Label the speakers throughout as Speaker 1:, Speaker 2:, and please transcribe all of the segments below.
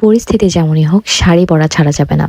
Speaker 1: পরিস্থিতি যেমনই হোক শাড়ি পরা ছাড়া যাবে না।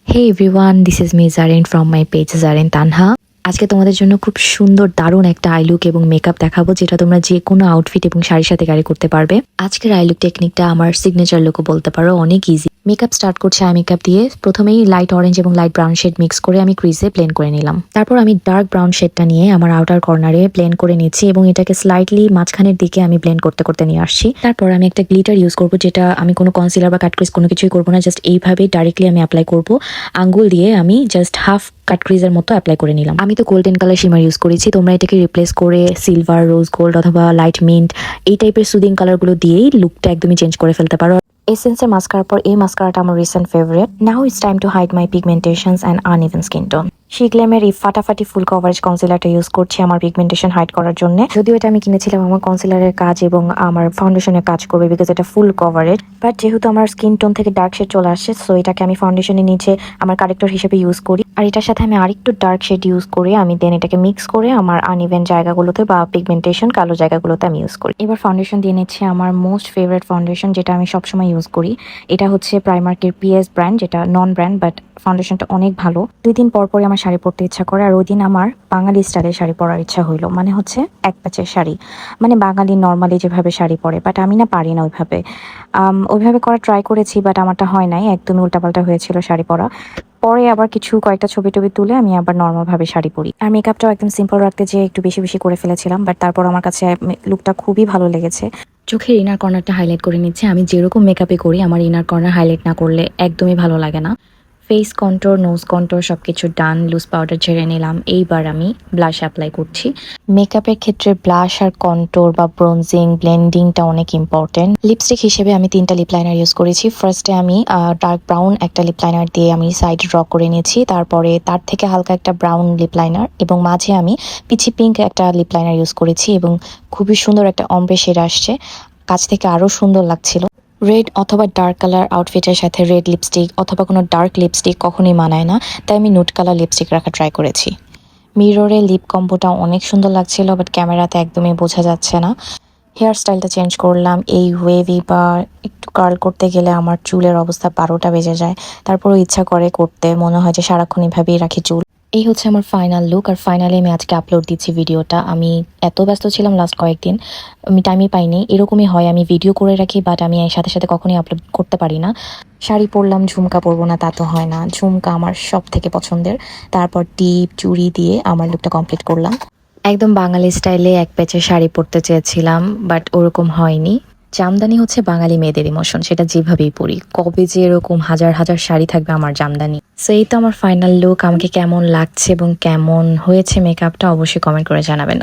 Speaker 1: Hey everyone, this is me Zarin from my page Zarin Tanha. আজকে তোমাদের জন্য খুব সুন্দর দারুণ একটা আই লুক এবং মেকআপ দেখাবো, যেটা তোমরা যে কোনো আউটফিট এবং শাড়ির সাথে ক্যারি করতে পারবে। আজকের আই লুক টেকনিকটা আমার সিগনেচার লুকও বলতে পারো, অনেক ইজি। মেকআপ স্টার্ট করছি আই মেকআপ দিয়ে। প্রথমেই লাইট অরেঞ্জ এবং লাইট ব্রাউন শেড মিক্স করে আমি ক্রিজে ব্লেন্ড করে নিলাম। তারপর আমি ডার্ক ব্রাউন শেডটা নিয়ে আমার আউটার কর্নারে ব্লেন্ড করে নিচ্ছি এবং এটাকে স্লাইটলি মাঝখানের দিকে আমি ব্লেন্ড করতে করতে নিয়ে আসছি। তারপর আমি একটা গ্লিটার ইউজ করবো, যেটা আমি কোনো কনসিলার বা কাট ক্রিজ কোনো কিছুই করবো না, জাস্ট এইভাবে ডাইরেক্টলি আমি অ্যাপ্লাই করবো। আঙ্গুল দিয়ে আমি জাস্ট হাফ কাট ক্রিজের মতো অ্যাপ্লাই করে নিলাম। আমি তো গোল্ডেন কালার শিমার ইউজ করেছি, তোমরা এটাকে রিপ্লেস করে সিলভার, রোজ গোল্ড অথবা লাইট মিন্ট এই টাইপের সুদিং কালারগুলো দিয়েই লুকটা একদমই চেঞ্জ করে ফেলতে পারো। এসেন্সের মাস্কারার পর এই মাস্কারাটা আমার recent favourite. Now it's time to hide my pigmentations and uneven skin tone. শিগ্লেমের এই ফাটাফাটি ফুল কভারেজ কনসিলারটা ইউজ করছি আমার পিগমেন্টেশন হাইড করার জন্য। যদিও এটা আমি কিনেছিলাম আমার কনসিলারের কাজ এবং আমার ফাউন্ডেশনের কাজ করবে, বিকজ এটা ফুল কভারেজ। বাট যেহেতু আমার স্কিন টোন থেকে ডার্ক শেড চলে আসছে, সো এটাকে আমি ফাউন্ডেশনের নিচে আমার কারেক্টর হিসেবে ইউজ করি। আর এটার সাথে আমি আরেকটু ডার্ক শেড ইউজ করি, আমি দেন এটাকে মিক্স করে আমার আনইভেন জায়গাগুলোতে বা পিগমেন্টেশন কালো জায়গাগুলোতে আমি ইউজ করি। এবার ফাউন্ডেশন দিয়ে নিচ্ছি আমার মোস্ট ফেভারিট ফাউন্ডেশন, যেটা আমি সবসময় ইউজ করি। এটা হচ্ছে প্রাইমার্কের পিএস ব্র্যান্ড, যেটা নন ব্র্যান্ড, বাট ফাউন্ডেশনটা অনেক ভালো। 2 দিন পর পরে আমার শাড়ি পরতে ইচ্ছা করে, আর ওই দিন আমার বাঙালি স্টাইলের শাড়ি পরার ইচ্ছা হইলো, মানে হচ্ছে এক প্যাচের শাড়ি, মানে বাঙালি নর্মালি যেভাবে শাড়ি পরে। বাট আমি না পারি না ওইভাবে করা ট্রাই করেছি, বাট আমারটা হয় নাই, একদমই উল্টাপাল্টা হয়েছিল শাড়ি পরা। পরে আবার কয়েকটা ছবি টবি তুলে আমি আবার নর্মাল ভাবে শাড়ি পরি। আর মেকআপটাও একদম সিম্পল রাখতে যে একটু বেশি বেশি করে ফেলেছিলাম, বাট তারপর আমার কাছে লুকটা খুবই ভালো লেগেছে। চোখের ইনার কর্নারটা হাইলাইট করে নিচ্ছে। আমি যেরকম মেকআপে করি আমার ইনার কর্নার হাইলাইট না করলে একদমই ভালো লাগে না। ফেস কন্ট্রোর, নোজ কন্ট্রোর সবকিছু ডান। লুজ পাউডার ঝেড়ে নিলাম। এইবার আমি ব্লাশ অ্যাপ্লাই করছি। মেকআপের ক্ষেত্রে ব্লাশ আর কন্ট্রোর বা ব্রোনজিং ব্লেন্ডিংটা অনেক ইম্পর্টেন্ট। লিপস্টিক হিসেবে আমি 3টা লিপ লাইনার ইউজ করেছি। ফার্স্টে আমি ডার্ক ব্রাউন একটা লিপ লাইনার দিয়ে আমি সাইড ড্র করে নিয়েছি। তারপরে তার থেকে হালকা একটা ব্রাউন লিপ লাইনার এবং মাঝে আমি পিচি পিঙ্ক একটা লিপ লাইনার ইউজ করেছি এবং খুবই সুন্দর একটা অম্bre শেড আসছে। কাছ থেকে আরো সুন্দর লাগছিল। রেড অথবা ডার্ক কালার আউটফিটের সাথে রেড লিপস্টিক অথবা কোনো ডার্ক লিপস্টিক কখনোই মানায় না, তাই আমি নুড কালার লিপস্টিক রাখা ট্রাই করেছি। মিররে লিপ কম্বোটা অনেক সুন্দর লাগছিল, বাট ক্যামেরাতে একদমই বোঝা যাচ্ছে না। হেয়ার স্টাইলটা চেঞ্জ করলাম। এই ওয়েভি বা একটু কার্ল করতে গেলে আমার চুলের অবস্থা 12টা বেজে যায়, তারপরও ইচ্ছা করে করতে, মনে হয় যে সারাক্ষণ এভাবেই রাখি চুল। এই হচ্ছে আমার ফাইনাল লুক। আর ফাইনালি আমি আজকে আপলোড দিচ্ছি ভিডিওটা। আমি এত ব্যস্ত ছিলাম লাস্ট কয়েকদিন, আমি টাইমই পাইনি। এরকমই হয়, আমি ভিডিও করে রাখি বাট আমি এর সাথে সাথে কখনোই আপলোড করতে পারি না। শাড়ি পরলাম, ঝুমকা পরবো না তা তো হয় না। ঝুমকা আমার সব থেকে পছন্দের। তারপর টিপ চুড়ি দিয়ে আমার লুকটা কমপ্লিট করলাম। একদম বাঙালি স্টাইলে এক প্যাচের শাড়ি পরতে চেয়েছিলাম, বাট ওরকম হয়নি। জামদানি হচ্ছে বাঙালি মেয়েদের ইমোশন, সেটা যেভাবেই পরি। কবে যে এরকম হাজার হাজার শাড়ি থাকবে আমার জামদানি। সো এই তো আমার ফাইনাল লুক। আমাকে কেমন লাগছে এবং কেমন হয়েছে মেকআপটা অবশ্যই কমেন্ট করে জানাবেন।